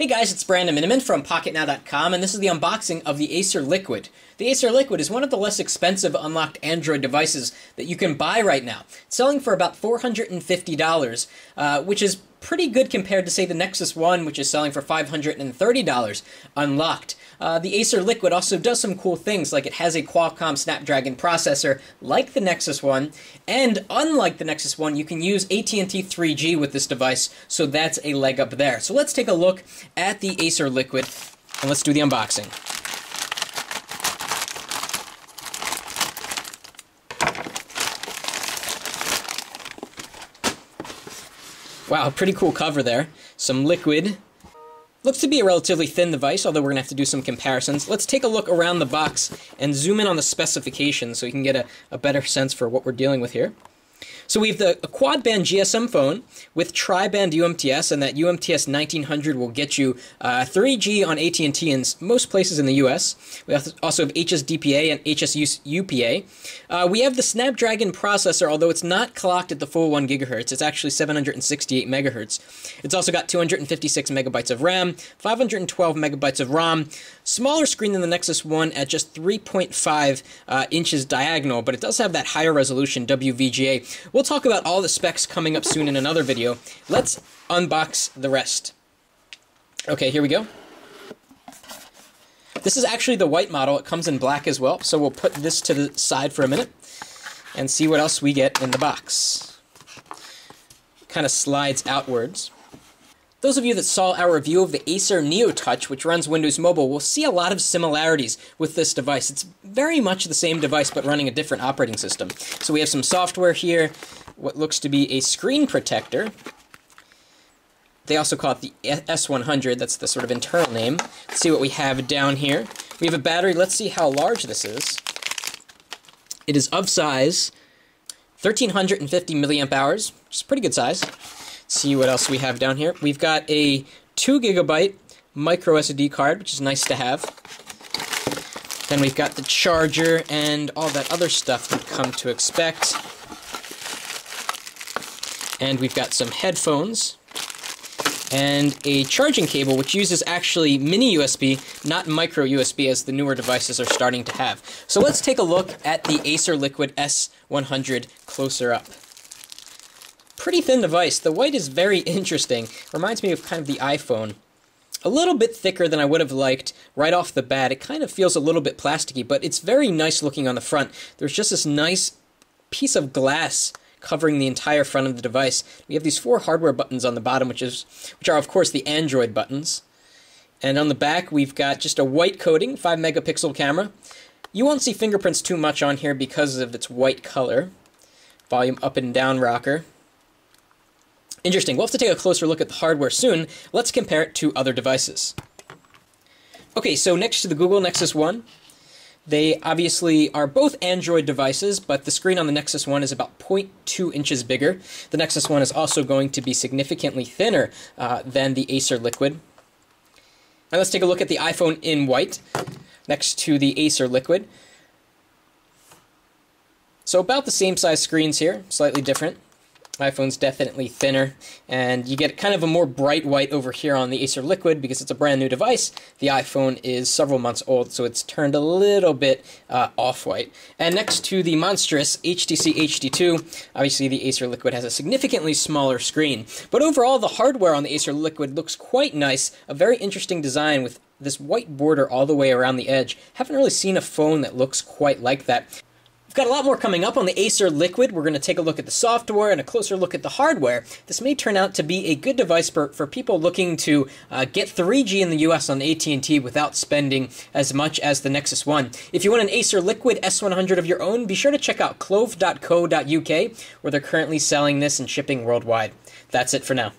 Hey guys, it's Brandon Miniman from Pocketnow.com, and this is the unboxing of the Acer Liquid. The Acer Liquid is one of the less expensive unlocked Android devices that you can buy right now. It's selling for about $450, which is pretty good compared to, say, the Nexus One, which is selling for $530 unlocked. The Acer Liquid also does some cool things, like it has a Qualcomm Snapdragon processor like the Nexus One, and unlike the Nexus One, you can use at&t 3G with this device, so that's a leg up there. So let's take a look at the Acer Liquid, and let's do the unboxing. Wow, pretty cool cover there. Some liquid. Looks to be a relatively thin device, although we're going to have to do some comparisons. Let's take a look around the box and zoom in on the specifications so you can get a better sense for what we're dealing with here. So we have a quad-band GSM phone with tri-band UMTS, and that UMTS 1900 will get you 3G on at&t in most places in the US. We also have HSDPA and HSUPA. We have the Snapdragon processor, although it's not clocked at the full 1 GHz. It's actually 768 MHz. It's also got 256 megabytes of RAM, 512 megabytes of ROM, smaller screen than the Nexus One at just 3.5 inches diagonal, but it does have that higher resolution WVGA. We'll talk about all the specs coming up soon in another video. Let's unbox the rest. Okay, here we go. This is actually the white model. It comes in black as well, so we'll put this to the side for a minute and see what else we get in the box. Kind of slides outwards. Those of you that saw our review of the Acer NeoTouch, which runs Windows Mobile, will see a lot of similarities with this device. It's very much the same device, but running a different operating system. So we have some software here, what looks to be a screen protector. They also call it the S100, that's the sort of internal name. Let's see what we have down here. We have a battery. Let's see how large this is. It is of size 1,350 milliamp hours, which is a pretty good size. See what else we have down here. We've got a 2 GB micro SD card, which is nice to have. Then we've got the charger and all that other stuff we've come to expect. And we've got some headphones and a charging cable, which uses actually mini USB, not micro USB, as the newer devices are starting to have. So let's take a look at the Acer Liquid S100 closer up. Pretty thin device. The white is very interesting. Reminds me of kind of the iPhone. A little bit thicker than I would have liked right off the bat. It kind of feels a little bit plasticky, but it's very nice looking on the front. There's just this nice piece of glass covering the entire front of the device. We have these 4 hardware buttons on the bottom, which are of course the Android buttons. And on the back we've got just a white coating, 5 megapixel camera. You won't see fingerprints too much on here because of its white color. Volume up and down rocker. Interesting. We'll have to take a closer look at the hardware soon. Let's compare it to other devices. Okay, so next to the Google Nexus One, they obviously are both Android devices, but the screen on the Nexus One is about 0.2 inches bigger. The Nexus One is also going to be significantly thinner than the Acer Liquid. Now let's take a look at the iPhone in white next to the Acer Liquid. So about the same size screens here, slightly different. iPhone's definitely thinner, and you get kind of a more bright white over here on the Acer Liquid because it's a brand new device. The iPhone is several months old, so it's turned a little bit off-white. And next to the monstrous HTC HD2, obviously the Acer Liquid has a significantly smaller screen. But overall, the hardware on the Acer Liquid looks quite nice, a very interesting design with this white border all the way around the edge. Haven't really seen a phone that looks quite like that. We've got a lot more coming up on the Acer Liquid. We're going to take a look at the software and a closer look at the hardware. This may turn out to be a good device for people looking to get 3G in the US on at&t without spending as much as the Nexus One. If you want an Acer Liquid S100 of your own, be sure to check out clove.co.uk, where they're currently selling this and shipping worldwide. That's it for now.